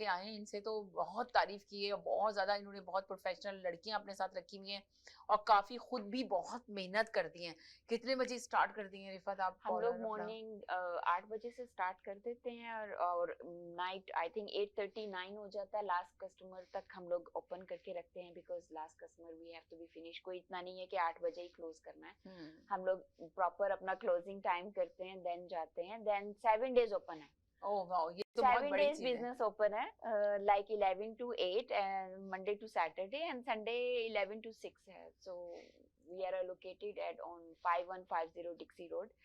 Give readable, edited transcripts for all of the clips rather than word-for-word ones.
के आए हैं, इनसे तो बहुत तारीफ की है और बहुत ज्यादा इन्होंने बहुत प्रोफेशनल लड़कियां अपने साथ रखी हुई हैं और काफी खुद भी बहुत मेहनत करती हैं। कितने बजे स्टार्ट करती हैं रिफत आप हम लोग पार्लर अपना? मॉर्निंग 8 बजे से स्टार्ट कर देते हैं और नाइट आई थिंक 8:39 हो जाता है। लास्ट कस्टमर तक हम लोग ओपन करके रखते हैं because last customer we have to be finish. कोई इतना नहीं है कि 8 बजे ही क्लोज करना है। हम लोग प्रॉपर अपना क्लोजिंग टाइम करते हैं, देन जाते हैं। देन 7 days ओपन है। ओह वाह, ये तो बहुत 7 बड़ी days चीज है। business open है, like 11 to 8 and Monday to Saturday and Sunday 11 to 6 है। So we are located at on 5150 Dixie Road,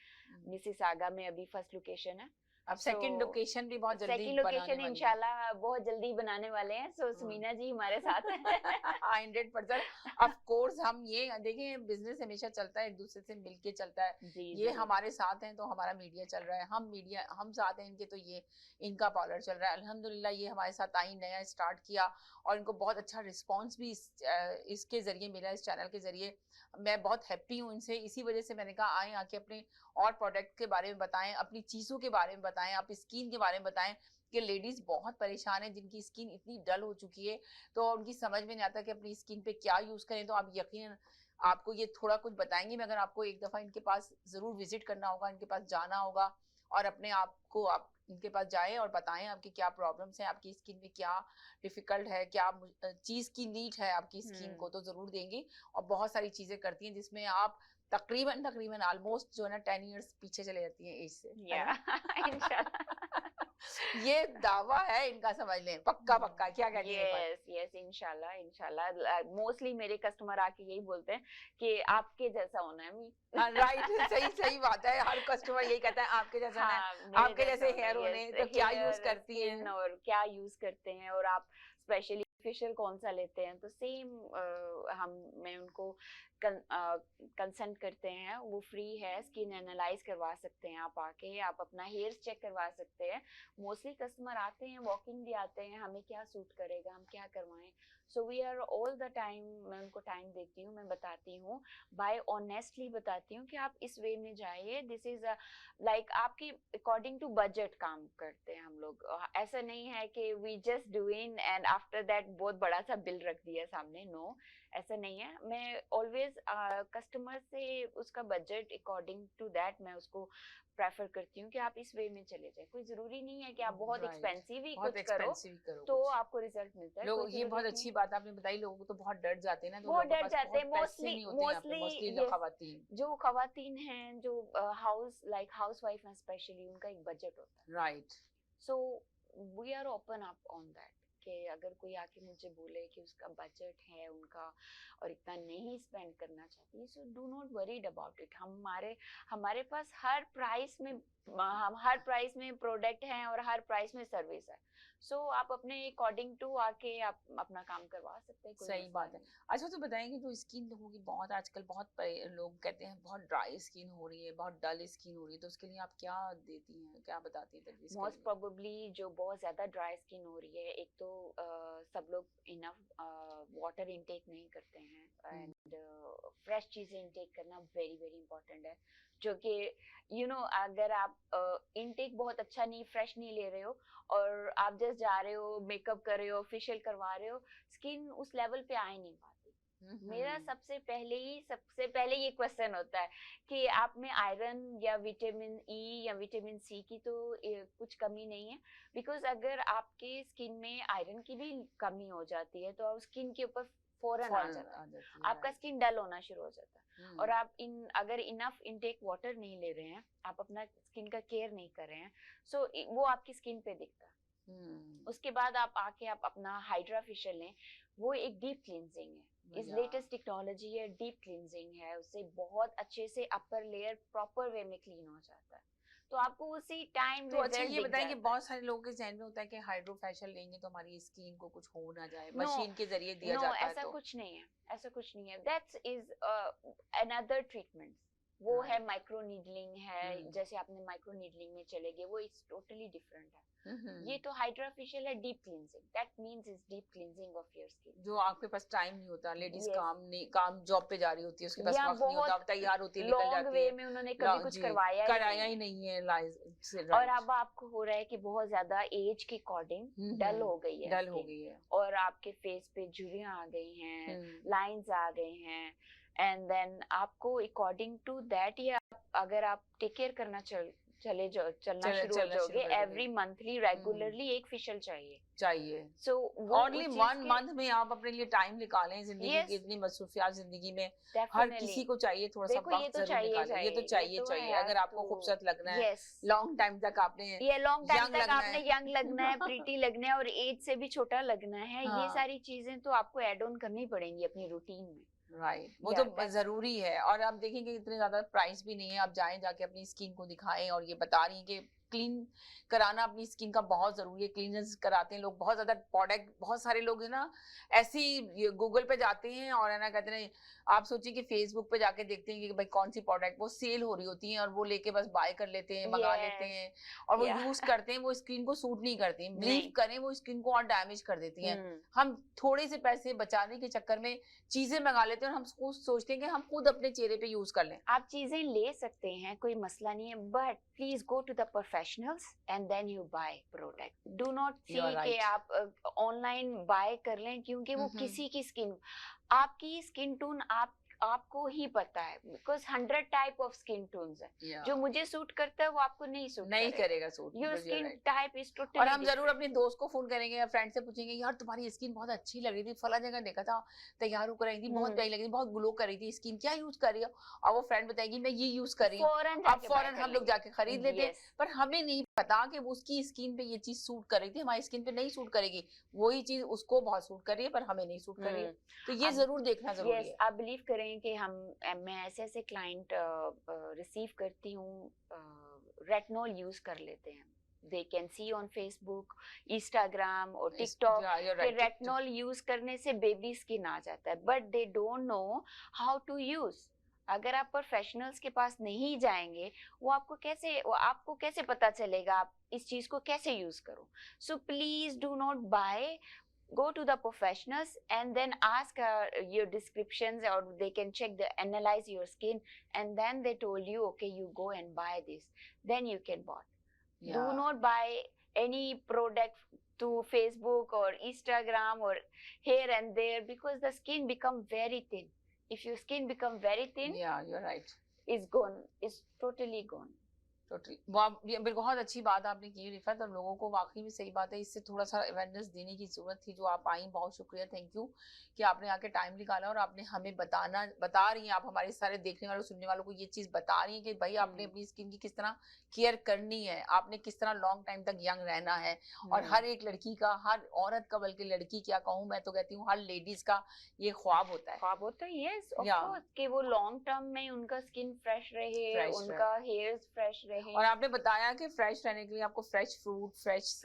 Mississauga में अभी फर्स्ट लोकेशन है। अब So सेकंड लोकेशन भी बहुत जल्दी सेकंड बनाने लोकेशन वाली है। इंशाल्लाह बहुत जल्दी बनाने वाले हैं। सो सुमीना जी हमारे साथ हैं। 100%। ऑफ कोर्स हम ये देखें, बिजनेस हमेशा चलता है, एक दूसरे से मिलके चलता है। जी ये जरूर। हमारे साथ हैं तो हमारा मीडिया चल रहा है, हम साथ हैं इनके तो ये इनका पार्लर चल रहा है। अल्हम्दुलिल्लाह ये हमारे साथ आई, नया स्टार्ट किया और इनको बहुत अच्छा रिस्पांस भी इसके जरिए मिला, इस चैनल के जरिए। मैं बहुत हैप्पी हूँ इनसे, इसी वजह से मैंने कहा आए, आके अपने और प्रोडक्ट के बारे में बताएं, अपनी चीजों के बारे में बताएं, आप स्किन के बारे में बताएं कि लेडीज बहुत परेशान है जिनकी स्किन इतनी डल हो चुकी है तो उनकी समझ में नहीं आता कि अपनी स्किन पे क्या यूज करें। तो आप यकीन आपको ये थोड़ा कुछ बताएंगे, मगर आपको एक दफा इनके पास जरूर विजिट करना होगा, इनके पास जाना होगा और अपने आप को आप इनके पास जाएं और बताएं आपकी क्या प्रॉब्लम्स हैं, आपकी स्किन में क्या डिफिकल्ट है, क्या चीज की नीड है आपकी स्किन को, तो जरूर देंगी। और बहुत सारी चीजें करती हैं जिसमें आप तकरीबन तकरीबन ऑलमोस्ट जो है ना 10 years पीछे चले जाती हैं एज से, है ना? इंशाल्लाह। ये दावा है इनका, समझ लें, पक्का पक्का। क्या कहती है रिफत? यस यस, इंशाल्लाह इंशाल्लाह। मोस्टली मेरे कस्टमर आके यही बोलते हैं कि आपके जैसा होना है मी। हाँ राइट, सही सही बात है, हर कस्टमर यही कहता है आपके जैसा ना, हाँ मेरे आपके जैसा जैसे होना हेयर है। होने, यस, तो क्या यूज हेयर करती हैं? स्किन और क्या यूज करते हैं और आप स्पेशली फेशियल कौन सा लेते हैं। तो सेम मैं उनको कंसल्ट करते हैं। वो फ्री है, स्किन एनालाइज करवा सकते हैं आप आके, आप अपना हेयर चेक करवा सकते हैं। मोस्टली कस्टमर आते हैं, वॉकिंग भी आते हैं, हमें क्या सूट करेगा, हम क्या करवाएं। So we are all the time, मैं उनको टाइम देती हूँ, मैं बताती हूँ, बाय ऑनेस्टली बताती हूँ कि आप इस वे में जाइए। दिस इज लाइक आपकी अकॉर्डिंग टू बजट काम करते हैं हम लोग। ऐसा नहीं है कि we just do in and after that बहुत बड़ा सा बिल रख दिया सामने। नो, ऐसा नहीं है। मैं ऑलवेज कस्टमर से उसका बजट अकॉर्डिंग टू दैट मैं उसको प्रेफर करती हूँ कि आप इस वे में चले जाए। कोई जरूरी नहीं है कि आप बहुत राइट, एक्सपेंसिव ही बहुत कुछ करो एक्सपेंसिव करो तो कुछ। आपको रिजल्ट मिलता है। कोई लोग, ये बहुत जरूरत नहीं अच्छी है। बात आपने बताई, लोगों को तो बहुत डर जाते हैं ना, तो बहुत लोगों के डर पास जाते बहुत हैं पैसे मोस्टली। नहीं होते हैं यहाँ पे, मोस्टली यस, खवातीन। जो खवातीन हैं जो हाउस लाइक हाउस वाइफ हैं स्पेशली, उनका एक बजट होता है। Right. So we are open up on that कि अगर कोई आके मुझे बोले कि उसका बजट है उनका और इतना नहीं स्पेंड करना चाहती, so do not worried about it. हमारे हमारे पास हर प्राइस में प्रोडक्ट हैं और हर प्राइस में सर्विस है। सो आप अपने अकॉर्डिंग टू आके आप अपना काम करवा सकते हैं, कोई सही मसला बात है। नहीं। अच्छा तो बताएंगे, जो स्किन लोगों की बहुत आजकल बहुत लोग कहते हैं बहुत ड्राई स्किन हो रही है, बहुत डल स्किन हो रही है, तो उसके लिए आप क्या देती हैं, क्या बताती हैं तजवीज के मोस्ट लिए? प्रोबेबली जो बहुत ज्यादा ड्राई स्किन हो रही है, एक तो सब लोग इनफ वाटर इनटेक नहीं करते हैं हम्म, एंड फ्रेश चीजें इनटेक करना वेरी वेरी इंपॉर्टेंट है। जो कि अगर आप इनटेक बहुत अच्छा नहीं, फ्रेश नहीं ले रहे हो और आप जस्ट जा रहे हो, मेकअप कर रहे हो, फेशियल करवा रहे हो, स्किन उस लेवल पे आ ही नहीं पाती। मेरा हम्म, सबसे पहले ये क्वेश्चन होता है कि आप में आयरन या विटामिन ई या विटामिन सी की तो कुछ कमी नहीं है। बिकॉज अगर आपके स्किन में आयरन की भी कमी हो जाती है तो स्किन के ऊपर फौरन आ फॉल्ट जाता आ है, जाती है, आपका राइट। स्किन डल होना शुरू हो जाता है। और हम्म, आप अगर इनफ इनटेक वाटर नहीं ले रहे हैं, आप अपना स्किन का केयर नहीं कर रहे हैं, सो वो आपकी स्किन पे दिखता है। हम्म, उसके बाद आप आके आप अपना हाइड्रा फेशियल लें, वो एक डीप क्लींजिंग है। इस या लेटेस्ट टेक्नोलॉजी है, डीप क्लींजिंग है, उससे बहुत अच्छे से अपर लेयर प्रॉपर वे में क्लीन हो जाता है। तो आपको उसी टाइम तो अच्छा रिजल्ट ये दिख बताएं कि जाता है। बहुत सारे लोगों के जहन में होता है कि हाइड्रो फेशियल लेंगे तो हमारी स्किन को कुछ हो ना जाए, नो मशीन के जरिए दिया नो, जाता है ऐसा तो? कुछ नहीं है, ऐसा कुछ नहीं है। That's is another treatment. वो है राइट। माइक्रो नीडलिंग है, जैसे आपने माइक्रो नीडलिंग में चले गए, वो इट्स टोटली डिफरेंट है। ये तो हाइड्रा फेशियल है deep cleansing, that means is deep cleansing of your skin. जो आपके पास टाइम नहीं होता, लेडीज यस, काम जॉब पे जा रही होती है, उसके पास या वक्त नहीं होता, बहुत अब तैयार होती है निकल लॉन्ग जाती वे है। में उन्होंने कभी कुछ जी, करवाया कराया ही ही नहीं नहीं है है, और राइट। अब आपको हो रहा है कि बहुत ज्यादा एज के अकॉर्डिंग डल हो गई है डल हो स्किन, गई है। और आपके फेस पे झुर्रियां आ गई हैं, हम्म, लाइंस आ गई हैं, एंड देन आपको अकॉर्डिंग टू दैट, ये अगर आप टेक केयर करना चलना शुरू हो चलना शुरू जाओगे, कर दोगे। एवरी मंथली रेगुलरली एक फेशियल चाहिए। चाहिए। सो वो ओनली उस चीज 1 के, मंथ में आप अपने लिए टाइम निकालें, जिंदगी की यस इतनी मसरूफियात जिंदगी में हर डेफिनेटली, किसी को चाहिए थोड़ा सा देखो ये वक्त तो जरूर चाहिए निकालें, ये तो चाहिए, ये तो चाहिए। हैव अगर आपको टू, खूबसूरत लगना है, यस, लॉन्ग टाइम तक आपने ये लॉन्ग टाइम यंग तक लगना आपने है। यंग लगना है, प्रीटी लगना है, और एज से भी छोटा लगना है, ये हाँ सारी चीजें तो आपको ऐड ऑन करनी पड़ेंगी अपनी रूटीन में। राइट, वो या तो जरूरी है। और आप देखेंगे इतने ज्यादा प्राइस भी नहीं है, आप जाएं जाके अपनी स्किन को दिखाएं, और ये बता रही हैं कि क्लीन कराना अपनी स्किन का बहुत जरूरी है। क्लीनेंस कराते हैं लोग, बहुत ज्यादा प्रोडक्ट, बहुत सारे लोग है ना ऐसी गूगल पे जाते हैं और है ना कहते हैं, आप सोचिए कि फेसबुक पे जाके देखते हैं कि भाई कौन सी प्रोडक्ट वो सेल हो रही होती है, और वो लेके बस बाय कर लेते हैं, मंगा लेते यस, हैं, और वो या यूज करते हैं, वो स्किन को सूट नहीं करती, बिलीव नहीं, करें वो स्किन को और डैमेज कर देती हैं। हम्म, हम थोड़े से पैसे बचाने के चक्कर में चीजें मंगा लेते हैं, और हम सोचते हैं कि हम खुद अपने चेहरे पे यूज कर लें। आप चीजें ले सकते हैं, कोई मसला नहीं है, but please go to the professionals and then you buy product. Do not you are see कि राइट। आप ऑनलाइन बाय कर लें, क्योंकि वो किसी की स्किन, आपकी स्किन टोन आपको ही पता है, because 100 type of skin tones है, जो मुझे सूट करता है वो आपको नहीं सूट नहीं करेगा, करेगा सूट, योर बिल्कुल स्किन राइट। टाइप इज और टोटली हम जरूर डिफरेंट। अपने दोस्त को फोन करेंगे या फ्रेंड से पूछेंगे, यार तुम्हारी स्किन बहुत अच्छी लग रही थी, फला जगह देखा था, तैयार होकर आई थी, बहुत प्यारी लग रही थी, बहुत ग्लो कर रही थी स्किन, क्या यूज कर रही हो? और वो फ्रेंड बताएगी मैं ये यूज कर रही हूँ। फौरन अब जाके बाय फौरन कर हम लोग लेंगे, जाके खरीद लेते हैं, यस, पर हमें नहीं पता कि वो उसकी स्किन पे ये चीज सूट कर रही थी, हमारी स्किन पे नहीं सूट करेगी, वही चीज उसको बहुत सूट कर रही है पर हमें नहीं सूट कर रही है। तो ये अब जरूर देखना जरूरी यस, है। आप बिलीव करें कि मैं ऐसे ऐसे क्लाइंट रिसीव करती हूँ, रेटिनॉल यूज कर लेते हैं, they can see on Facebook, Instagram और टिकटॉक कि रेटिनॉल यूज करने से बेबी स्किन आ जाता है, but they don't know how to use. अगर आप प्रोफेशनल्स के पास नहीं जाएंगे, वो आपको कैसे पता चलेगा आप इस चीज को कैसे यूज करो। So please do not buy, go to the professionals and then ask your descriptions, or they can analyze your skin, and then they told you okay, you go and buy this, then you can buy. Do not buy any product to Facebook or Instagram or here and there, because the skin become very thin. If your skin become very thin, yeah, you're right, it's gone, it's totally gone. Totally ये बहुत अच्छी बात आपने की रिफत, और लोगों को वाकई में सही बात है, इससे थोड़ा सा अवेयरनेस देने की जरूरत थी। जो आप आई, बहुत शुक्रिया, थैंक यू कि आपने आके टाइम निकाला, और आपने हमें बता रही हैं, आप हमारे सारे देखने वालों सुनने वालों को ये चीज बता रही हैं कि भाई आपने अपनी स्किन की किस तरह केयर करनी है, आपने किस तरह लॉन्ग टाइम तक यंग रहना है। और हर एक लड़की का, हर औरत का, बल्कि लड़की क्या कहूँ, मैं तो कहती हूँ हर लेडीज का ये ख्वाब होता है। ख्वाब होता है, यस ऑफ कोर्स, कि वो लॉन्ग टर्म में उनका स्किन फ्रेश रहे, उनका हेयर्स फ्रेश रहे। और आपने बताया कि फ्रेश रहने के लिए आपको fresh fruit, fresh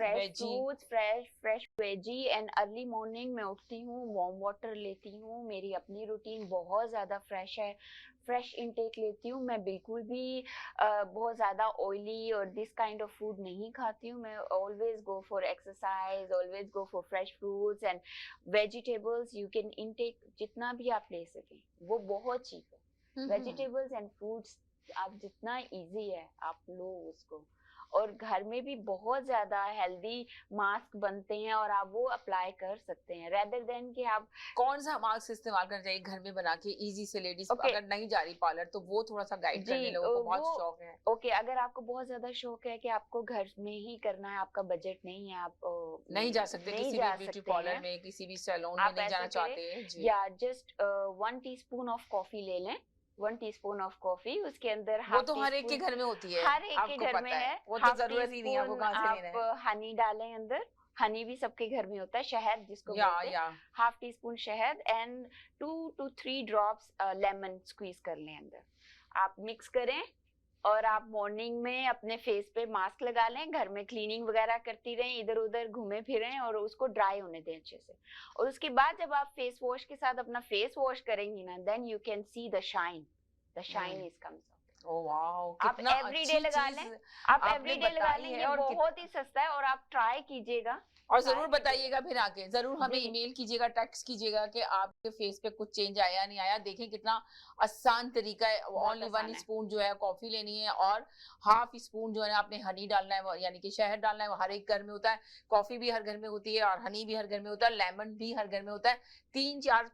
veggie, and early morning में उठती हूँ, वार्म वाटर लेती हूँ, मेरी अपनी रूटीन बहुत ज्यादा फ्रेश है, फ्रेश इंटेक लेती हूँ, मैं बिल्कुल भी बहुत ज्यादा ऑयली और दिस काइंड ऑफ फूड नहीं खाती हूँ। मैं always go for exercise, always go for fresh fruits and vegetables. You can intake जितना भी आप ले सकें, वो बहुत चीप है। वेजिटेबल्स एंड फ्रूट्स आप जितना इजी है आप लो उसको, और घर में भी बहुत ज्यादा हेल्दी मास्क बनते हैं और आप वो अप्लाई कर सकते हैं, रेदर देन कि आप कौन सा मास्क इस्तेमाल करना चाहिए घर में बना के इजी से, लेडीज अगर नहीं जा रही पार्लर तो वो थोड़ा सा गाइड करने, लोगों को बहुत शौक है। ओके, अगर आपको बहुत ज्यादा शौक है कि आपको घर में ही करना है, आपका बजट नहीं है, आप नहीं जा सकते किसी भी ब्यूटी पार्लर में, किसी भी सैलून में नहीं जाना चाहते हैं, या जस्ट 1 टीस्पून ऑफ कॉफी ले लें, 1 टीस्पून ऑफ कॉफी, उसके अंदर वो तो हर एक के घर में होती है, हर एक के घर में है, वो तो जरूरत ही नहीं है, आपको कहाँ से लेना है। आप हनी डालें अंदर, हनी भी सबके घर में होता है, शहद जिसको बोलते हैं, 1/2 टीस्पून शहद and 2 to 3 drops lemon squeeze कर लें अंदर। आप मिक्स करें और आप मॉर्निंग में अपने फेस पे मास्क लगा लें, घर में क्लीनिंग वगैरह करती रहें, इधर उधर घूमे फिरें और उसको ड्राई होने दें अच्छे से। और उसके बाद जब आप फेस वॉश के साथ अपना फेस वॉश करेंगी ना, then you can see the shine is comes out. Oh wow, आप कितना एवरीडे अच्छी लगा चीज लें, आप आपने एवरीडे लगा बताई लें, है। ये और बहुत ही सस्ता है और आप ट्राई कीजिएगा। और ट्राई जरूर कीजिएगा बताइएगा फिर आके, जरूर हमें जी। ईमेल कीजिएगा, टेक्स्ट कीजिएगा कि आपके फेस पे कुछ चेंज आया नहीं आया। देखें कितना आसान तरीका है। बहुत ओनली आसान 1 है। स्पून जो है कॉफी लेनी है और हाफ स्पून जो है ना आपने हनी डालना है, यानी कि शहद डालना है। वो हर एक घर में होता है, कॉफी भी हर घर में होती है और हनी भी हर घर में होता है, लेमन भी हर घर में होता है। 3-4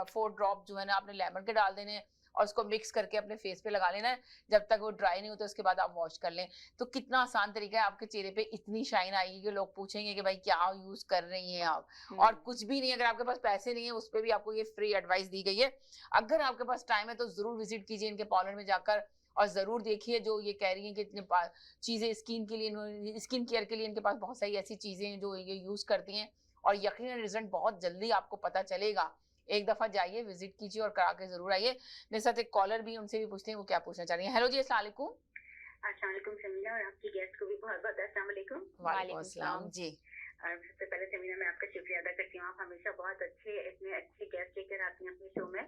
4 ड्रॉप जो है ना आपने लेमन के डाल देने हैं और उसको मिक्स करके अपने फेस पे लगा लेना है। जब तक वो ड्राई नहीं होता उसके बाद आप वॉश कर लें। तो कितना आसान तरीका है, आपके चेहरे पे इतनी शाइन आएगी कि लोग पूछेंगे कि भाई क्या यूज कर रही हैं आप। और कुछ भी नहीं, अगर आपके पास पैसे नहीं है उस पर भी आपको ये फ्री एडवाइस दी गई है। अगर आपके पास टाइम है तो जरूर विजिट कीजिए इनके पार्लर में जाकर और जरूर देखिए जो ये कह रही हैं कि इतने चीजें स्किन के लिए, स्किन केयर के लिए इनके पास बहुत सारी ऐसी चीजें हैं जो ये यूज करती हैं और यकीनन रिजल्ट बहुत जल्दी आपको पता चलेगा। एक दफा जाइए, विजिट कीजिए और करा के जरूर आइए। मेरे साथ एक कॉलर भी, उनसे भी पूछते हैं वो क्या पूछना चाह रही हैं। हेलो जी, अस्सलाम वालेकुम। अस्सलाम वालेकुम समीना, और आपकी गेस्ट को भी बहुत बहुत अस्सलाम वालेकुम। वालेकुम अस्सलाम जी। सबसे पहले समीना मैं आपका शुक्रिया अदा करती हूँ। आप हमेशा बहुत अच्छे इतने अच्छे गेस्ट लेकर आती हैं अपने शो में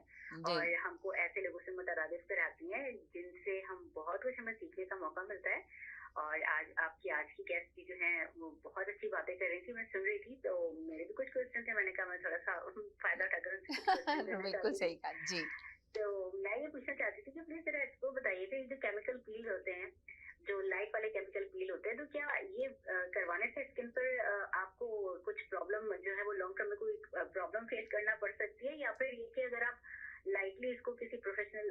और हमको ऐसे लोगों से मुतरादिफ कराती हैं जिनसे हम बहुत कुछ हमें सीखने का मौका मिलता है। और आज की गेस्ट की जो है वो बहुत अच्छी बातें कर रही थी, मैं सुन रही थी, तो मेरे भी कुछ क्वेश्चन थे, मैंने कहा मैं थोड़ा सा फायदा उठाकर बिल्कुल सही कहा जी। तो मैं ये पूछना चाहती थी कि प्लीज जरा इसको बताइए थे, जो केमिकल पील होते हैं, जो लाइट वाले केमिकल पील होते हैं, तो क्या ये करवाने से स्किन पर आपको कुछ प्रॉब्लम जो है वो लॉन्ग टर्म में कोई प्रॉब्लम फेस करना पड़ सकती है, या फिर ये कि अगर आप लाइटली इसको किसी प्रोफेशनल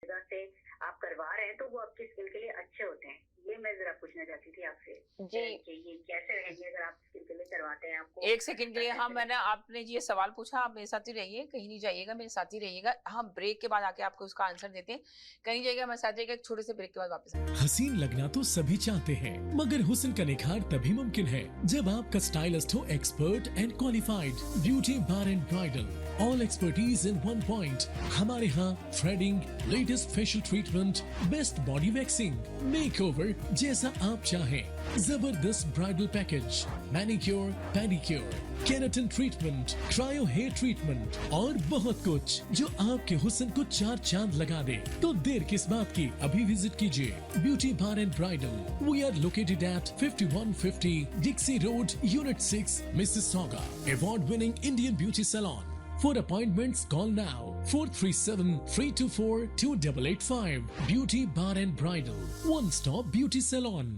जगह से आप करवा रहे हैं तो वो आपकी स्किन के लिए अच्छे होते हैं? ये मैं जरा पूछना चाहती थी आपसे जी। कि ये कैसे रहेंगे अगर आप स्किन के लिए करवाते हैं आपको। एक सेकंड के लिए हाँ, मैंने आपने ये सवाल पूछा, आप मेरे साथ ही रहिए, कहीं नहीं जाइएगा, मेरे साथ ही रहिएगा। हम ब्रेक के बाद आके आपको उसका आंसर देते हैं। कहीं जाइएगा, मेरे साथ जाइएगा, एक छोटे से ब्रेक के बाद वापस आएंगे। हसीन लगना तो सभी चाहते हैं, मगर हुस्न का निखार तभी मुमकिन है जब आपका स्टाइलिस्ट हो expert and qualified. Beauty bar and bridal, all expertise in one point. हमारे यहाँ threading, latest facial treatment, best body waxing, makeover जैसा आप चाहें, जबरदस्त bridal package, manicure, pedicure, keratin treatment, cryo hair treatment और बहुत कुछ जो आपके हुस्न को 4 चांद लगा दे। तो देर किस बात की, अभी विजिट कीजिए beauty bar and bridal. We are located at 5150 Dixie road, unit 6, Mississauga. Award winning Indian beauty salon. For appointments, call now 437-324-2885. Beauty Bar and Bridal, one-stop beauty salon.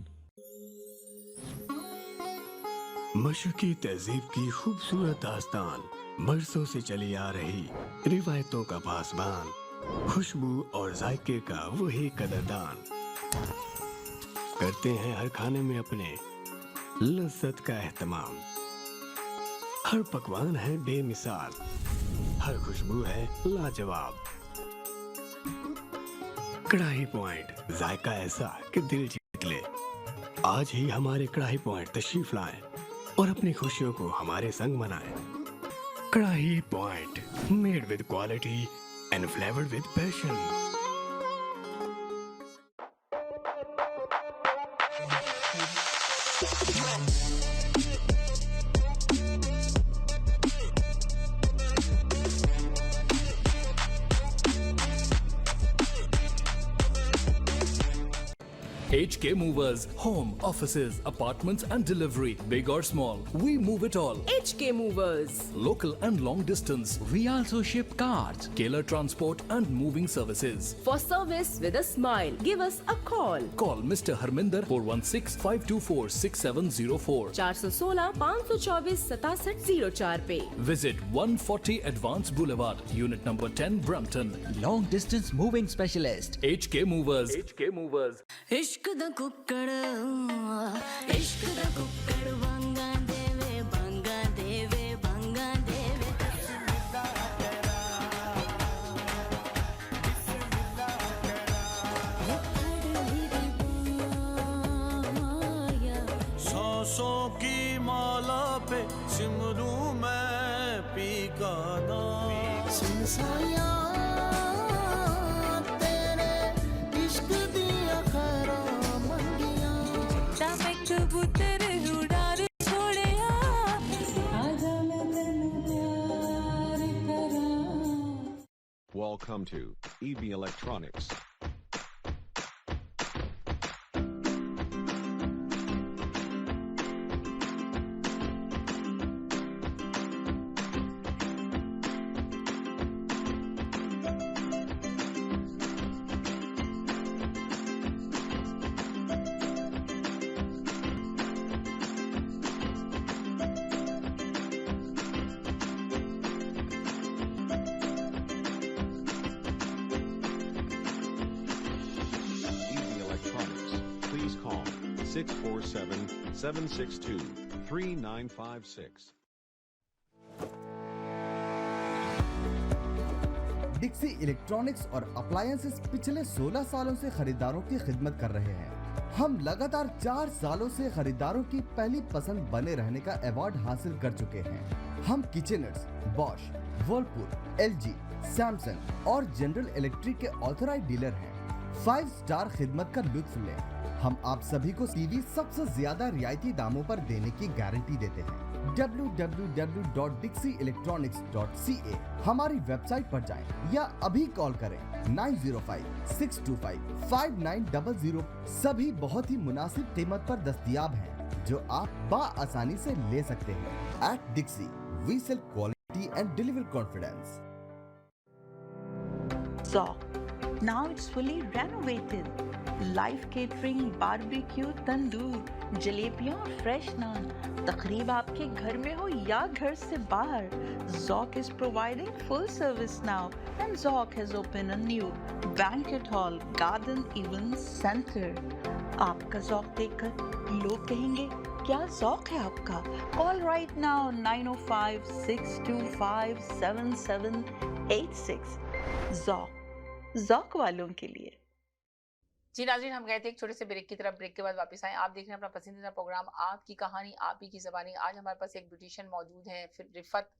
मशरकी तहजीब की खूबसूरत दास्तान, बरसों से चली आ रही रिवायतों का पासबान, खुशबू और जायके का वही कदरदान, करते हैं हर खाने में अपने लज्जत का एहतमाम। हर पकवान है बेमिसाल, हर खुशबू है लाजवाब। कढ़ाई पॉइंट, जायका ऐसा कि दिल जीत ले। आज ही हमारे कढ़ाई पॉइंट तशरीफ लाएं और अपनी खुशियों को हमारे संग मनाएं। कढ़ाई point, made with quality and flavoured with passion. HK Movers, home, offices, apartments and delivery, big or small, we move it all. HK Movers. Local and long distance, We also ship cars. Tailor transport and moving services. For service with a smile, give us a call. Call Mr. Harminder 416-524-6704. 416-524-6704 पे. Visit 140 Advance Boulevard, Unit number 10, Brampton. Long distance moving specialist. HK Movers. HK Movers. इश्क दा कुक्कड़ बंगा देवे बंगा देवे बंगा देवे। सांसों की माला पे सिमरू मैं पी का नाम। सुन सोया तेरे इश्क दिया खरा मंगिया। तबक कबूतर उड़ार छोड़िया, आजा मैं तेनू प्यार करा। Welcome to EB Electronics. 647-762-3956. डिक्सी electronics और अप्लायंसेस पिछले 16 सालों से खरीदारों की खिदमत कर रहे हैं। हम लगातार 4 सालों से खरीदारों की पहली पसंद बने रहने का अवार्ड हासिल कर चुके हैं। हम किचनर्स, बॉश, वर्लपूल, एलजी, सैमसंग और जनरल इलेक्ट्रिक के ऑथराइज्ड डीलर हैं। 5 स्टार खिदमत का लुत्फ लें। हम आप सभी को टीवी सबसे ज्यादा रियायती दामों पर देने की गारंटी देते हैं। www.dixieelectronics.ca हमारी वेबसाइट पर जाएं या अभी कॉल करें 9056255900। सभी बहुत ही मुनासिब कीमत पर दस्तयाब हैं जो आप बाआसानी से ले सकते हैं। At Dixie, we sell quality and deliver confidence. Zoc. Now it's fully renovated. Live catering, barbecue, tandoor, जलेबियाँ और फ्रेश नान। तकरीब आपके घर में हो या घर से बाहर, Zoc is providing full service now, and Zoc has opened a new banquet hall, garden event center. आपका Zoc देखकर लोग कहेंगे क्या Zoc है आपका? Call right now 905-625-7786. Zoc वालों के लिए। जी नाज़रीन, हम गए थे एक छोटे से ब्रेक की तरफ। ब्रेक के बाद वापस आए। आप देख रहे हैं अपना पसंदीदा प्रोग्राम आपकी कहानी आप ही की ज़बानी। आज हमारे पास एक ब्यूटिशियन मौजूद है, फिर रिफत,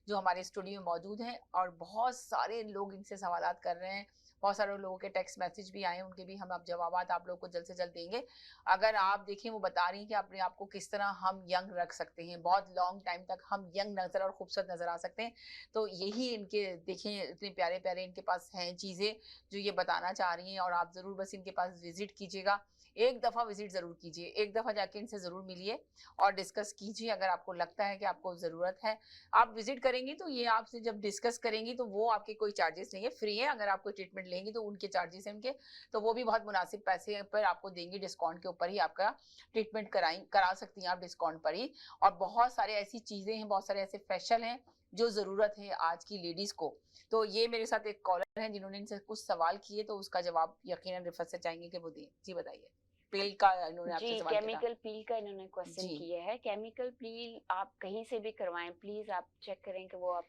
जो हमारे स्टूडियो में मौजूद हैं, और बहुत सारे लोग इनसे सवालात कर रहे हैं। बहुत सारे लोगों के टेक्स्ट मैसेज भी आए हैं, उनके भी हम अब जवाबात आप लोगों को जल्द से जल्द देंगे। अगर आप देखें, वो बता रही हैं कि अपने आप को किस तरह हम यंग रख सकते हैं, बहुत लॉन्ग टाइम तक हम यंग नज़र और खूबसूरत नज़र आ सकते हैं। तो यही इनके देखें, इतने प्यारे प्यारे इनके पास हैं चीज़ें जो ये बताना चाह रही हैं। और आप ज़रूर बस इनके पास विजिट कीजिएगा, एक दफ़ा विजिट ज़रूर कीजिए, एक दफ़ा जाके इनसे ज़रूर मिलिए और डिस्कस कीजिए। अगर आपको लगता है कि आपको ज़रूरत है, आप विजिट करेंगी तो ये आपसे जब डिस्कस करेंगी तो वो आपके कोई चार्जेस नहीं है, फ्री है। अगर आप कोई ट्रीटमेंट लेंगी तो उनके चार्जेस हैं उनके, तो वो भी बहुत मुनासिब पैसे पर आपको देंगी, डिस्काउंट के ऊपर ही आपका ट्रीटमेंट करा सकती हैं आप, डिस्काउंट पर ही। और बहुत सारे ऐसी चीज़ें हैं, बहुत सारे ऐसे फेशियल हैं जो ज़रूरत है आज की लेडीज़ को। तो ये मेरे साथ एक कॉलर हैं जिन्होंने इनसे कुछ सवाल किए, तो उसका जवाब यकीनन रिफत से चाहेंगे कि वो दें। जी बताइए। पील का इन्होंने आपसे सवाल किया। केमिकल पील का इन्होंने क्वेश्चन किया है। केमिकल पील आप कहीं से भी करवाएं, प्लीज आप चेक करें कि वो आप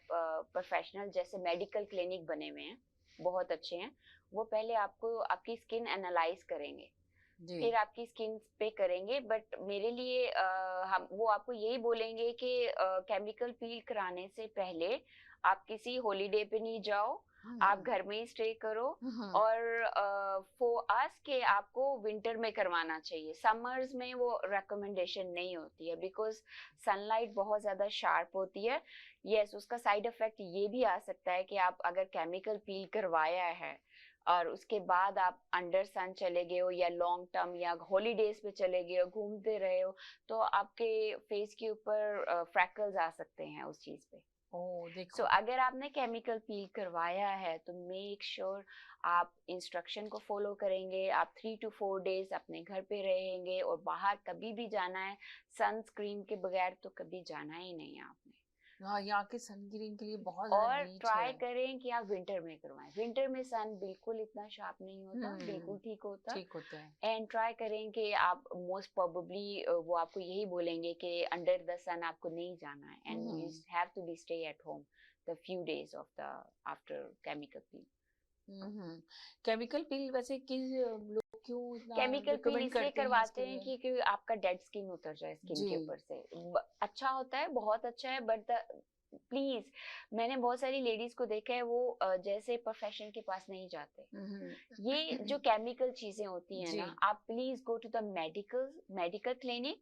प्रोफेशनल, जैसे मेडिकल क्लिनिक बने हुए हैं, बहुत अच्छे हैं। वो पहले आपको आपकी स्किन एनालाइज करेंगे, फिर आपकी स्किन पे करेंगे। बट मेरे लिए हम वो आपको यही बोलेंगे कि केमिकल पील कराने से पहले आप किसी हॉलीडे पे नहीं जाओ, आप घर में ही स्टे करो। और फॉर अस के आपको विंटर में करवाना चाहिए, समर्स में वो रिकमेंडेशन नहीं होती है, बिकॉज सनलाइट बहुत ज्यादा शार्प होती है। यस, उसका साइड इफेक्ट ये भी आ सकता है कि आप अगर केमिकल पील करवाया है और उसके बाद आप अंडर सन चले गए हो या लॉन्ग टर्म या हॉलीडेज पे चले गए हो, घूमते रहे हो, तो आपके फेस के ऊपर फ्रैकल्स आ सकते हैं उस चीज पे। देखो। अगर आपने केमिकल पील करवाया है तो मेक श्योर आप इंस्ट्रक्शन को फॉलो करेंगे। आप 3 to 4 डेज अपने घर पे रहेंगे और बाहर कभी भी जाना है सनस्क्रीन के बगैर तो कभी जाना ही नहीं है आपने। हाँ, यहाँ के सनस्क्रीन के लिए बहुत और ट्राई करें कि आप विंटर में करवाएं। विंटर में सन बिल्कुल इतना शार्प नहीं होता, बिल्कुल ठीक होता है। एंड ट्राई करें कि आप मोस्ट प्रोबेबली वो आपको यही बोलेंगे कि अंडर द सन आपको नहीं जाना है, and you have to be stay at home the few days of the after chemical peel. Chemical peel वैसे किस लोग क्यों केमिकल पील इसलिए करवाते हैं कि आपका डेड स्किन उतर जाए स्किन के ऊपर से। अच्छा होता है, बहुत अच्छा है, बट प्लीज, मैंने बहुत सारी लेडीज को देखा है वो जैसे प्रोफेशन के पास नहीं जाते। ये जो केमिकल चीजें होती हैं ना, आप please go to the medical clinic.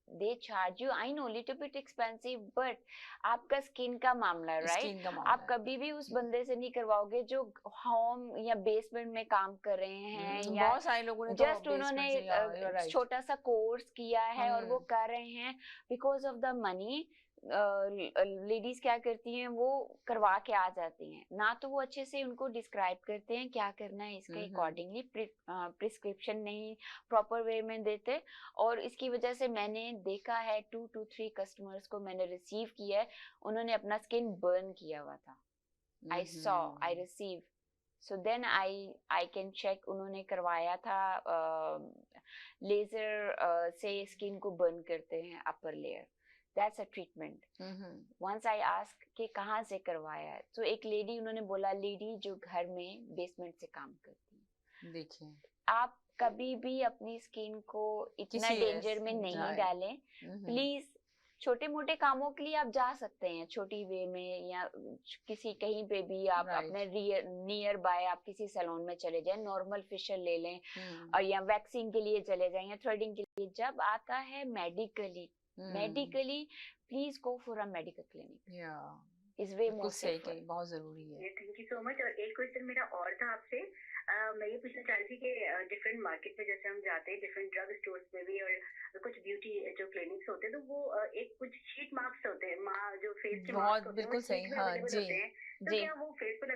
they charge you, I know little bit expensive, but आपका स्किन का मामला, राइट? आप कभी भी उस बंदे से नहीं करवाओगे जो होम या बेसमेंट में काम कर रहे हैं, या बहुत सारे लोगों ने जस्ट उन्होंने छोटा सा कोर्स किया है और वो कर रहे हैं because of the money. Ladies क्या करती हैं, वो करवा के आ जाती हैं, ना तो वो अच्छे से उनको डिस्क्राइब करते हैं क्या करना है, इसके अकॉर्डिंगली प्रिस्क्रिप्शन नहीं प्रॉपर वे में देते। और इसकी वजह से मैंने देखा है 2 to 3 कस्टमर्स को मैंने रिसीव किया है, उन्होंने अपना स्किन बर्न किया हुआ था। I receive so then I can check. उन्होंने करवाया था लेजर से स्किन को बर्न करते हैं upper layer, that's a treatment. Once I ask कि कहाँ से करवाया है, तो एक लेडी उन्होंने बोला लेडी जो घर में बेसमेंट से काम करती है। देखिए आप कभी भी अपनी स्किन को इतना डेंजर में नहीं डालें प्लीज। छोटे मोटे कामों के लिए आप जा सकते हैं छोटी वे में, या किसी कहीं पे भी आप अपने नियर बाय आप किसी सैलून में चले जाएं, नॉर्मल फेशियल ले लें, और या वैक्सिंग के लिए चले जाएं या थ्रेडिंग के लिए। जब आता है medically please go for a medical clinic. इस वे बिल्कुल सही कही, बहुत जरूरी है। Thank you so much. और एक क्वेश्चन मेरा और था आपसे, मैं ये पूछना चाह रही थी कि डिफरेंट मार्केट में जैसे हम जाते हैं, डिफरेंट ड्रग स्टोर्स में भी, और कुछ ब्यूटी जो क्लिनिक्स होते हैं, तो वो एक कुछ शीट मास्क होते हैं, जो फेस के मास्क होते हैं, बिल्कुल सही, हाँ जी तो क्या वो फेस पे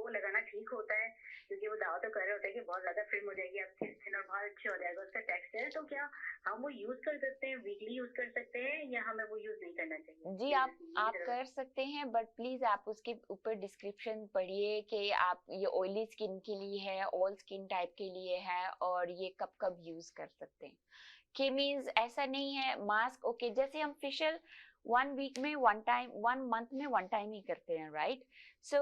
लगाना ठीक होता है? क्योंकि वो दावा तो कर रहे होते हैं कि बहुत ज्यादा फिल्म हो जाएगी आपकी स्किन और बहुत अच्छा हो जाएगा उसका टेक्सचर, तो क्या हम वो यूज कर सकते हैं, वीकली यूज कर सकते हैं, या हमें वो यूज नहीं करना चाहिए? जी आप कर सकते हैं, बट प्लीज आप उसके ऊपर डिस्क्रिप्शन पढ़िए कि आप ये ऑयली स्किन के लिए है, ऑल स्किन टाइप के लिए है, और ये कब कब यूज कर सकते हैं। कि मीन्स ऐसा नहीं है मास्क ओके, जैसे हम फेशियल 1 वीक में 1 टाइम, 1 मंथ में 1 टाइम ही करते हैं, राइट? सो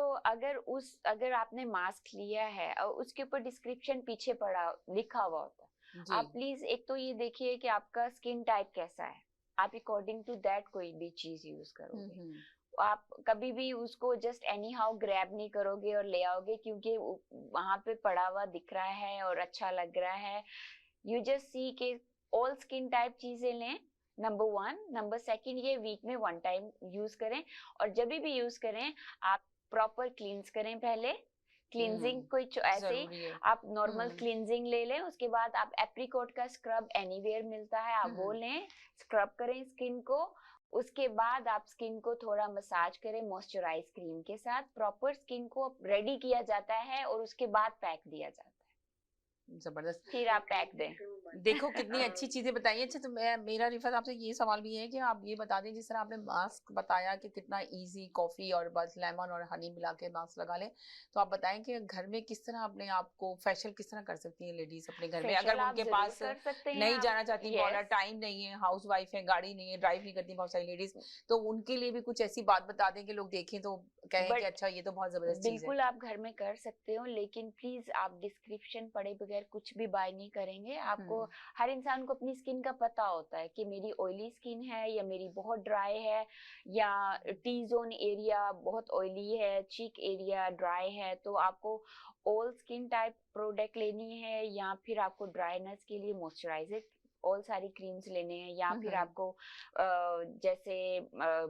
अगर आपने मास्क लिया है और उसके ऊपर डिस्क्रिप्शन पीछे पड़ा लिखा हुआ होता है, आप प्लीज एक तो ये देखिए कि आपका स्किन टाइप कैसा है, आप अकॉर्डिंग टू दैट कोई भी चीज यूज करोगे। आप कभी भी उसको जस्ट एनी हाउ ग्रैब नहीं करोगे और ले आओगे क्योंकि वहां पे पड़ा हुआ दिख रहा है और अच्छा लग रहा है। यू जस्ट सी के ऑल स्किन टाइप चीजें लें, नंबर 1। नंबर 2, ये वीक में 1 टाइम यूज करें, और जब भी यूज करें आप प्रॉपर क्लींस करें। पहले क्लींजिंग कोई ऐसे ही आप नॉर्मल क्लींजिंग ले लें, उसके बाद आप एप्रिकॉट का स्क्रब एनीवेयर मिलता है, आप वो लें, स्क्रब करें स्किन को। उसके बाद आप स्किन को थोड़ा मसाज करें मॉइस्चराइज क्रीम के साथ, प्रॉपर स्किन को रेडी किया जाता है और उसके बाद पैक दिया जाता है। जबरदस्त। फिर आप पैक दें। देखो कितनी अच्छी चीजें बताई। अच्छा, तो मेरा रिफत आपसे ये सवाल भी है कि आप ये बता दें, जिस तरह आपने मास्क बताया कि कितना इजी, कॉफी और बस लेमन और हनी मिला के मास्क लगा लें, तो आप बताएं कि घर में किस तरह अपने आप को फेशियल किस तरह कर सकती हैं लेडीज अपने घर में, अगर उनके पास नहीं जाना चाहती, टाइम नहीं है, हाउस वाइफ है, गाड़ी नहीं है, ड्राइव नहीं करती बहुत सारी लेडीज, तो उनके लिए भी कुछ ऐसी बात बता दें कि लोग देखें तो कहें कि अच्छा ये तो बहुत जबरदस्त चीज है। बिल्कुल आप घर में कर सकते हो, लेकिन प्लीज आप डिस्क्रिप्शन पढ़े बगैर कुछ भी बाय नहीं करेंगे। आपको हर इंसान को अपनी स्किन का पता होता है कि मेरी ऑयली स्किन है या मेरी बहुत ड्राई है, या टी जोन एरिया बहुत ऑयली है, चीक एरिया ड्राई है। तो आपको ऑल स्किन टाइप प्रोडक्ट लेनी है, या फिर आपको ड्राइनेस के लिए मॉइस्चराइजर ऑल सारी क्रीम्स लेने हैं, या फिर आपको जैसे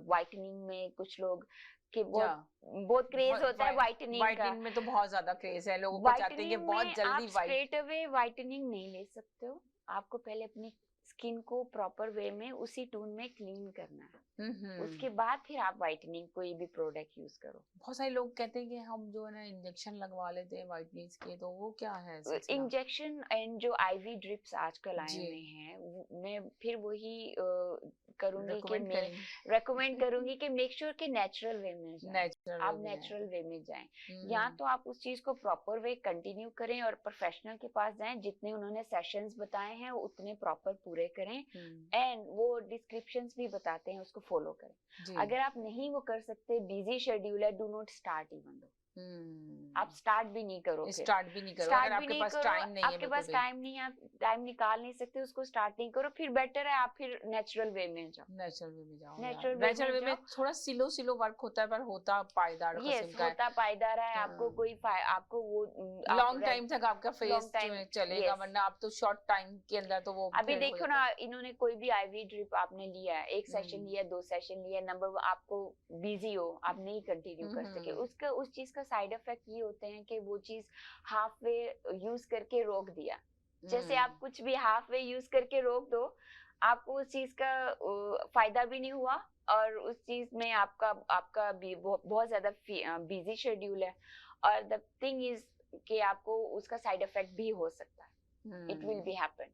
वाइटनिंग में कुछ लोग कि बहुत क्रेज होता है वाइटनिंग में, तो बहुत ज्यादा क्रेज है, लोगों को चाहते हैं कि बहुत जल्दी स्ट्रेट अवे वाइटनिंग नहीं ले सकते हो। आपको पहले अपनी स्किन को प्रॉपर वे में उसी टून में क्लीन करना है, उसके बाद फिर आप वाइटनिंग कोई भी प्रोडक्ट यूज करो। बहुत सारे लोग कहते हैं कि हम जो है ना इंजेक्शन लगवा लेते हैं वाइटनिंग के, तो वो क्या है? इंजेक्शन एंड जो आईवी ड्रिप्स आजकल आए हुए हैं, मैं फिर वही करूंगी कि मैं रेकमेंड करूंगी कि मेक श्योर कि नेचुरल वे में जाएं, आप नेचुरल वे में जाएं, या तो आप उस चीज को प्रॉपर वे कंटिन्यू करें और प्रोफेशनल के पास जाएं, जितने उन्होंने सेशंस बताए हैं उतने प्रॉपर पूरे करें, एंड वो डिस्क्रिप्शंस भी बताते हैं उसको फॉलो करें। अगर आप नहीं वो कर सकते, बिजी शेड्यूल है, do not start even though. आप स्टार्ट भी नहीं करो, अगर आपके पास टाइम नहीं है, आपके पास टाइम नहीं है, आप टाइम निकाल नहीं सकते, उसको स्टार्ट नहीं करो, फिर बेटर है आप फिर नेचुरल वे में जाओ। नेचुरल वे में थोड़ा सिलो वर्क होता है, पर होता पायदार किस्म का है, होता पायदार है। आपको कोई आपको वो लॉन्ग टाइम तक आपका फेस चलेगा, वरना आप तो शॉर्ट टाइम के अंदर तो वो अभी देखो ना, इन्होंने कोई भी आईवी ड्रिप आपने लिया है, 1 सेशन लिया, 2 सेशन लिया, नंबर आपको बिजी हो, आप नहीं कंटिन्यू कर सके, उसका उस चीज का साइड इफेक्ट ये होते हैं कि वो चीज हाफ वे यूज करके रोक दिया। जैसे आप कुछ भी हाफ वे यूज करके रोक दो, आपको उस चीज का फायदा भी नहीं हुआ, और उस चीज में आपका भी बहुत ज्यादा बिजी शेड्यूल है, और द थिंग इज कि आपको उसका साइड इफेक्ट भी हो सकता है, इट विल बी हैपन।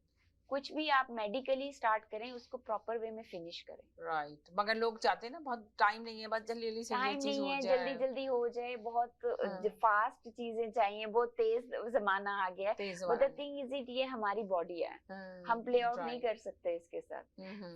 कुछ भी आप मेडिकली स्टार्ट करें उसको प्रॉपर वे में फिनिश करें। राइट, मगर लोग चाहते हैं ना, बहुत टाइम नहीं है, बस जल्दी से ये टाइम चीज नहीं हो है, जाए। जल्दी जल्दी हो जाए, बहुत हाँ। फास्ट चीजें चाहिए, बहुत तेज जमाना आ गया है। तेज but the thing is it, ये हमारी बॉडी है, हम प्ले आउट नहीं कर सकते इसके साथ,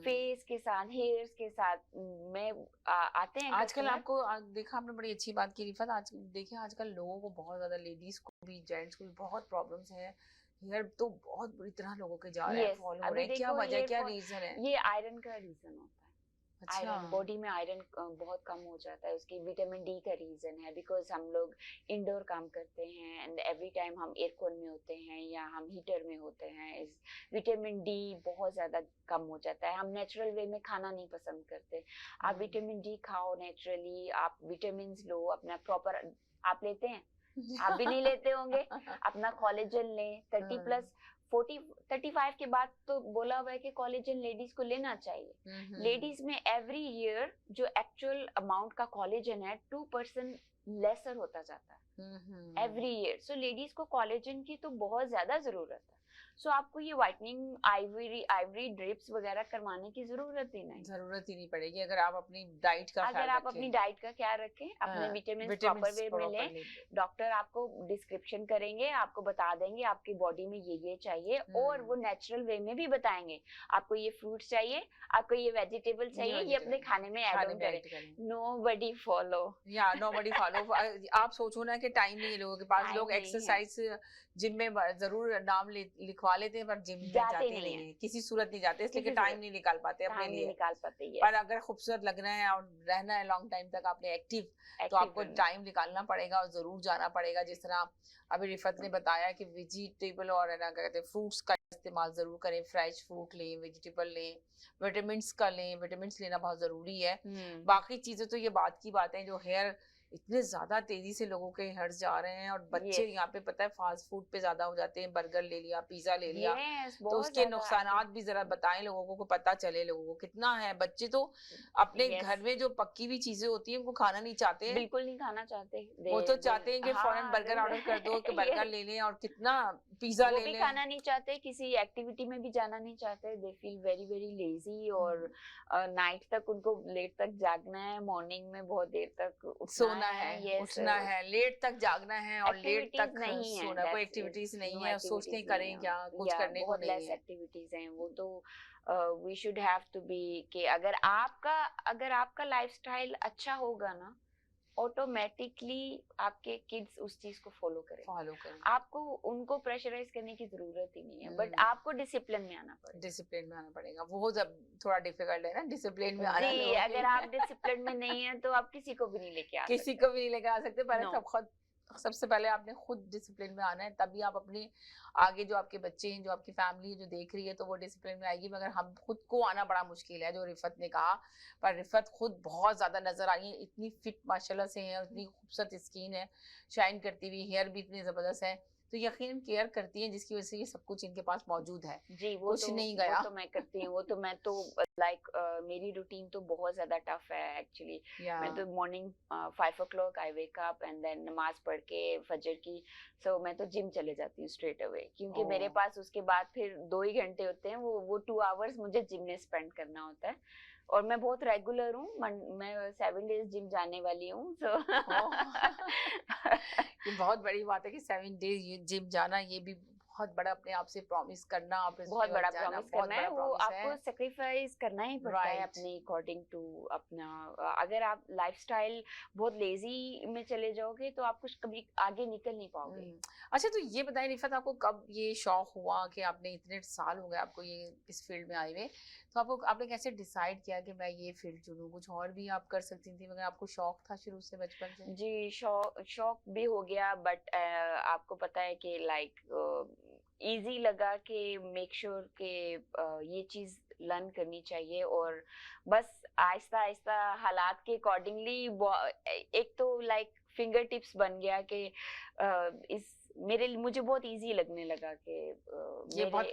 फेस के साथ, हेयर्स के साथ। मैं आते हैं आजकल customer, आपको देखा आपने, बड़ी अच्छी बात की रिफत। आज देखिए आजकल लोगों को बहुत ज्यादा, लेडीज को भी जेंट्स को भी बहुत प्रॉब्लम्स हैं। हेयर तो बहुत बुरी तरह लोगों के जा रहे हैं, Yes, फॉल हो अभी रहे हैं। क्या देखो वजह, hair क्या fall- रीजन है? ये आयरन का रीजन होता है। अच्छा, आयरन, बॉडी में आयरन बहुत कम हो जाता है, उसकी विटामिन डी का रीजन है। बिकॉज हम लोग इंडोर काम करते हैं एंड एवरी टाइम हम एयरकॉन में होते हैं या हम हीटर में होते हैं, इस विटामिन डी बहुत ज्यादा कम हो जाता है। हम नेचुरल वे में खाना नहीं पसंद करते। आप विटामिन डी खाओ नेचुरली, आप विटामिन लो, अपना प्रॉपर आप लेते हैं, आप भी नहीं लेते होंगे, अपना कोलेजन लें। 30+ 40 35 के बाद तो बोला हुआ है कि कोलेजन लेडीज को लेना चाहिए। लेडीज में एवरी ईयर जो एक्चुअल अमाउंट का कोलेजन है 2% लेसर होता जाता है एवरी ईयर। सो लेडीज को कोलेजन की तो बहुत ज्यादा जरूरत है। सो आपको ये व्हाइटनिंग, आइवरी ड्रिप्स वगैरह करवाने की जरूरत ही नहीं पड़ेगी अगर आप अपनी डाइट का अगर आप अपनी डाइट का ख्याल रखें, अपने विटामिन प्रॉपर वे में लें। डॉक्टर आपको डिस्क्रिप्शन करेंगे, आपको बता देंगे आपकी बॉडी में ये चाहिए, और वो नेचुरल वे में भी बताएंगे आपको ये फ्रूट्स चाहिए, आपको ये वेजिटेबल चाहिए, ये अपने खाने में ऐड ऑन करें। Nobody follow, nobody follow. आप सोचो ना कि टाइम नहीं है लोगों के पास, लोग एक्सरसाइज जिम में जरूर नाम लिखवा लेते हैं पर जिम में जाते नहीं है, किसी सूरत नहीं जाते, इसलिए टाइम नहीं निकाल पाते अपने लिए। पर अगर खूबसूरत लगना है और रहना है लॉन्ग टाइम तक आपने एक्टिव, तो आपको टाइम निकालना पड़ेगा और जरूर जाना पड़ेगा। जिस तरह अभी रिफत ने बताया कि वेजिटेबल और है ना क्या कहते हैं फ्रूट्स का इस्तेमाल जरूर करें, फ्रेश फ्रूट लें, वेजिटेबल लें, विटामिन का लें, विटामिन लेना बहुत जरूरी है। बाकी चीजें तो ये बात की बात है, जो हेयर इतने ज्यादा तेजी से लोगों के हेयर जा रहे हैं, और बच्चे यहाँ पे पता है फास्ट फूड पे ज्यादा हो जाते हैं, बर्गर ले लिया, पिज्जा ले लिया, तो उसके नुकसानात भी जरा बताएं लोगों को पता चले लोगों को कितना है। बच्चे तो अपने घर में जो पक्की हुई चीजें होती है उनको खाना नहीं चाहते, बिल्कुल नहीं खाना चाहते। वो तो चाहते हैं कि फौरन बर्गर ऑर्डर कर दो कि बर्गर ले लें, और कितना पिज्जा ले लें। खाना नहीं चाहते, किसी एक्टिविटी में भी जाना नहीं चाहते। They feel very very lazy, और नाइट तक उनको लेट तक जागना है, मॉर्निंग में बहुत देर तक सोना है, उठना है, लेट तक जागना है और लेट तक सोना। कोई एक्टिविटीज नहीं है, सोचते करें क्या, कुछ करने को नहीं है। एक्टिविटीज हैं वो तो we should have to be कि अगर आपका लाइफस्टाइल अच्छा होगा ना, ऑटोमेटिकली आपके किड्स उस चीज को फॉलो करें। आपको उनको प्रेशराइज करने की जरूरत ही नहीं है, बट आपको डिसिप्लिन में आना पड़ेगा। वो जब थोड़ा डिफिकल्ट है ना डिसिप्लिन में आना। जी, अगर आप डिसिप्लिन में नहीं है तो आप किसी को भी नहीं लेके आ सकते। पहले सबसे पहले आपने खुद डिसिप्लिन में आना है, तभी आप अपने आगे जो आपके बच्चे हैं, जो आपकी फैमिली है जो देख रही है, तो वो डिसिप्लिन में आएगी। मगर हम खुद को आना बड़ा मुश्किल है, जो रिफत ने कहा। पर रिफत खुद बहुत ज्यादा नजर आई है, इतनी फिट माशाल्लाह से है, इतनी खूबसूरत स्किन है, शाइन करती हुई, हेयर भी इतनी जबरदस्त है, तो यकीन केयर करती हैं, जिसकी वजह से ये सब कुछ इनके पास मौजूद है। जी, वो कुछ तो, नहीं गया। वो तो मैं करती हूँ, मैं तो लाइक मेरी रूटीन तो बहुत ज्यादा टफ है एक्चुअली। मैं तो morning 5 o'clock I wake up and then नमाज पढ़ के फजर की, सो मैं तो जिम चले जाती हूँ स्ट्रेट अवे, क्योंकि मेरे पास उसके बाद फिर 2 ही घंटे होते हैं, वो 2 hours मुझे जिम में स्पेंड करना होता है। और मैं बहुत रेगुलर हूँ, मैं 7 days जिम जाने वाली हूँ। ये बहुत बड़ी बात है कि 7 days जिम जाना, ये भी बहुत बड़ा अपने आप से प्रॉमिस करना, बहुत बड़ा प्रॉमिस करना है। वो आपको सेक्रीफाइस करना ही पड़ता है अपने अकॉर्डिंग टू अपना। अगर आप लाइफस्टाइल बहुत लेजी में चले जाओगे तो आप कुछ कभी आगे निकल नहीं पाओगे। अच्छा, तो ये बताइए रिफत, आपको कब ये शौक हुआ कि आपने इतने साल हो गए आपको ये इस फील्ड में आए हुए, तो आपने कैसे डिसाइड किया कि मैं ये फील्ड चुनूं? कुछ और भी आप कर सकती थी, मगर आपको शौक था शुरू से, बचपन से? जी, शौक भी हो गया, बट आपको पता है कि लाइक इजी लगा कि मेक श्योर कि ये चीज लर्न करनी चाहिए, और बस आहिस्ता आहिस्ता हालात के अकॉर्डिंगली एक तो लाइक फिंगर टिप्स बन गया कि मुझे बहुत इजी लगने लगा कि ये बहुत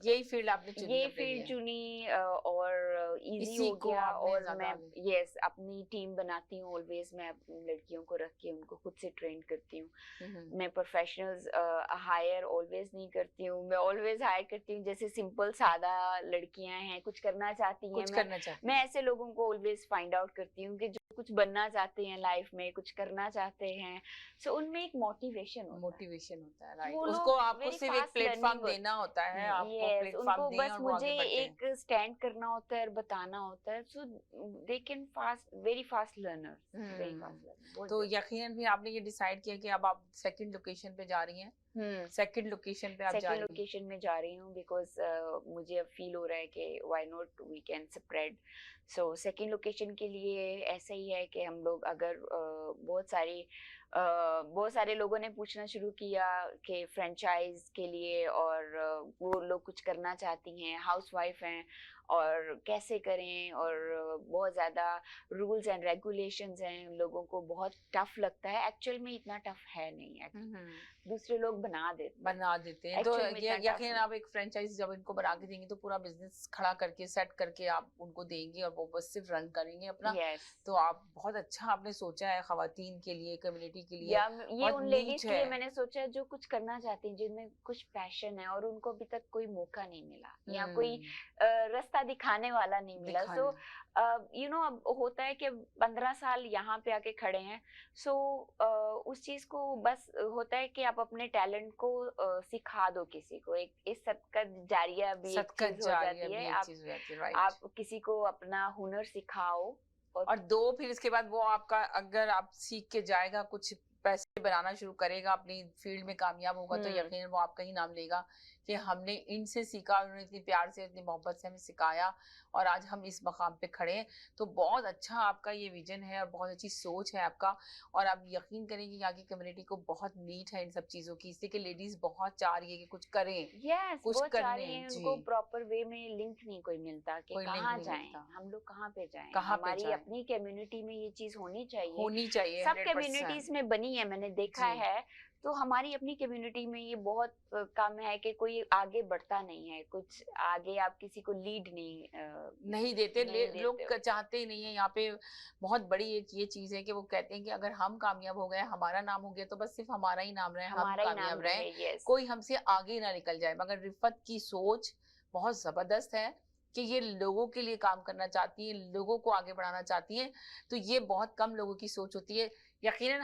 यही फील्ड आपने चुनी, ये फील्ड चुनी और इजी हो गया। और मैं यस अपनी टीम बनाती हूँ ऑलवेज, मैं लड़कियों को रख के उनको खुद से ट्रेन करती हूँ। मैं प्रोफेशनल्स हायर ऑलवेज नहीं करती हूँ, मैं ऑलवेज हायर करती हूँ जैसे सिंपल सादा लड़कियां हैं, कुछ करना चाहती हैं, मैं ऐसे लोगों को ऑलवेज फाइंड आउट करती हूँ कि जो कुछ बनना चाहते हैं लाइफ में, कुछ करना चाहते हैं, सो उनमें एक मोटिवेशन होता है, राइट। उसको आपको सिर्फ एक प्लेटफॉर्म देना होता है, आपको प्लेटफॉर्म दें बस मुझे एक स्टैंड करना होता है और बताना होता है, so they can very fast learner. तो यकीनन भी आपने ये डिसाइड किया कि अब आप सेकंड लोकेशन पे जा रही हैं। सेकंड लोकेशन पे आप जा रही हैं? सेकंड लोकेशन में जा रही हूँ बिकॉज मुझे अब फील हो रहा है कि why not we can spread. So second location के लिए ऐसा ही है कि हम लोग अगर बहुत सारे लोगों ने पूछना शुरू किया कि फ्रेंचाइज के लिए, और वो लोग कुछ करना चाहती हैं, हाउसवाइफ हैं और कैसे करें, और बहुत ज़्यादा रूल्स एंड रेगुलेशंस हैं, लोगों को बहुत टफ लगता है। एक्चुअल में इतना टफ है नहीं, दूसरे लोग बना देते हैं। तो यकीनन आप एक फ्रेंचाइज जब इनको बना के देंगे तो पूरा बिजनेस खड़ा करके सेट करके आप उनको देंगे और वो बस सिर्फ रन करेंगे अपना। तो आप बहुत अच्छा आपने सोचा है खवातीन के लिए, कम्युनिटी के लिए। ये उन लेडीज के लिए मैंने सोचा जो कुछ करना चाहती हैं, जिनमें कुछ पैशन है और उनको अभी तक कोई मौका नहीं मिला या कोई रास्ता दिखाने वाला नहीं मिला। सो यू नो अब होता है कि 15 साल यहाँ पे आके खड़े हैं, सो उस चीज को बस होता है कि आप अपने टैलेंट को सिखा दो किसी को। एक इस सदकत जारिया भी एक चीज हो जाती है, आप किसी को अपना हुनर सिखाओ और दो, फिर इसके बाद वो आपका अगर आप सीख के जाएगा, कुछ पैसे बनाना शुरू करेगा, अपनी फील्ड में कामयाब होगा, तो यकीनन वो आपका ही नाम लेगा कि हमने इनसे सीखा, उन्होंने इतनी प्यार से इतनी मोहब्बत से हमें सिखाया और आज हम इस मकाम पे खड़े हैं। तो बहुत अच्छा आपका ये विजन है और बहुत अच्छी सोच है आपका, और आप यकीन करें कि यहाँ की कम्युनिटी को बहुत नीड है इन सब चीजों की, इसलिए कि लेडीज बहुत चाह रही है कि कुछ करें, कुछ करने, उनको प्रॉपर वे में लिंक नहीं कोई मिलता कि कहाँ जाएं, हम लोग कहाँ पे जाएं। हमारी अपनी कम्युनिटी में ये चीज होनी चाहिए। सब कम्युनिटीज में बनी है, मैंने देखा है। तो हमारी अपनी कम्युनिटी में ये बहुत कम है कि कोई आगे बढ़ता नहीं है, कुछ आगे आप किसी को लीड नहीं देते। लोग चाहते ही नहीं है। यहाँ पे बहुत बड़ी ये चीज है कि वो कहते हैं कि अगर हम कामयाब हो गए, हमारा नाम हो गया, तो बस सिर्फ हमारा ही नाम रहे, हम कामयाब रहे, कोई हमसे आगे ना निकल जाए। मगर रिफत की सोच बहुत जबरदस्त है कि ये लोगों के लिए काम करना चाहती है, लोगों को आगे बढ़ाना चाहती है। तो ये बहुत कम लोगों की सोच होती है। यकीनन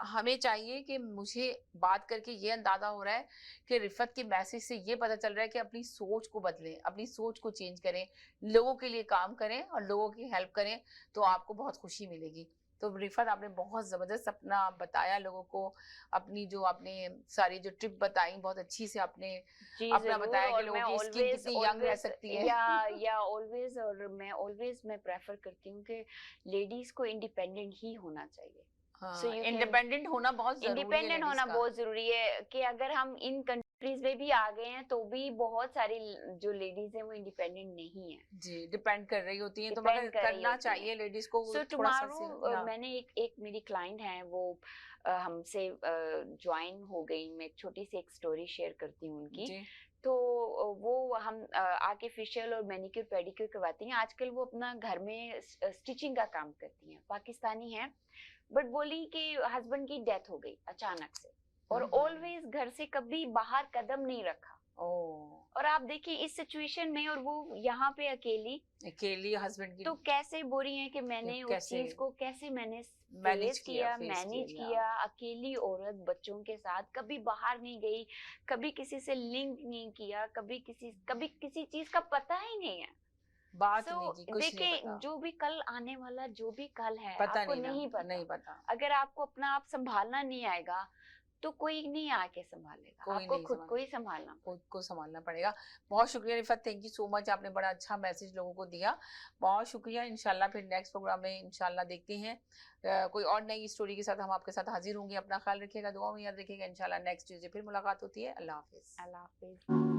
हमें चाहिए कि मुझे बात करके ये अंदाजा हो रहा है कि रिफत के मैसेज से ये पता चल रहा है कि अपनी सोच को बदलें, अपनी सोच को चेंज करें, लोगों के लिए काम करें और लोगों की हेल्प करें, तो आपको बहुत खुशी मिलेगी। तो रिफत आपने बहुत जबरदस्त अपना बताया लोगों को, अपनी जो आपने सारी जो ट्रिप बताई बहुत अच्छी से आपने अपना बताया कि लोगों की स्किन कितनी यंग रह सकती है। या ऑलवेज, और मैं ऑलवेज प्रेफर करती हूँ कि लेडीज को इंडिपेंडेंट ही होना चाहिए। इंडिपेंडेंट होना बहुत जरूरी है कि अगर हम इन कंट्रीज में भी आ गए हैं तो भी बहुत सारी जो लेडीज हैं वो इंडिपेंडेंट नहीं है जी, डिपेंड कर रही होती हैं। तो मगर करना चाहिए लेडीज को। सो टुमारो मैंने एक मेरी क्लाइंट है, वो हमसे ज्वाइन हो गई। मैं एक छोटी सी एक स्टोरी शेयर करती हूँ उनकी। तो वो हम आके फेशियल और मैनिक्योर पेडिक्योर करवाती हैं। आजकल वो अपना घर में स्टिचिंग का काम करती हैं, पाकिस्तानी है, बट बोली कि हस्बैंड की डेथ हो गई अचानक से, और ऑलवेज घर से कभी बाहर कदम नहीं रखा। और आप देखिए इस सिचुएशन में, और वो यहाँ पे अकेली हस्बैंड की, तो कैसे बोल हैं कि मैंने उस चीज को कैसे मैनेज किया। अकेली औरत बच्चों के साथ, कभी बाहर नहीं गई, कभी किसी से लिंक नहीं किया, कभी किसी चीज का पता ही नहीं है। देखिए जो भी कल आने वाला, जो भी कल है, आपको नहीं पता। अगर आपको अपना आप संभालना नहीं आएगा तो कोई नहीं आके संभालेगा, आपको खुद को संभालना पड़ेगा। बहुत शुक्रिया Rifat, thank you so much, आपने बड़ा अच्छा मैसेज लोगों को दिया, बहुत शुक्रिया। इंशाल्लाह फिर नेक्स्ट प्रोग्राम में इंशाल्लाह देखते हैं कोई और नई स्टोरी के साथ हम आपके साथ हाजिर होंगे। अपना ख्याल रखिएगा, दुआ में याद रखिएगा। इंशाल्लाह नेक्स्ट ट्यूसडे फिर मुलाकात होती है। अल्लाह हाफिज।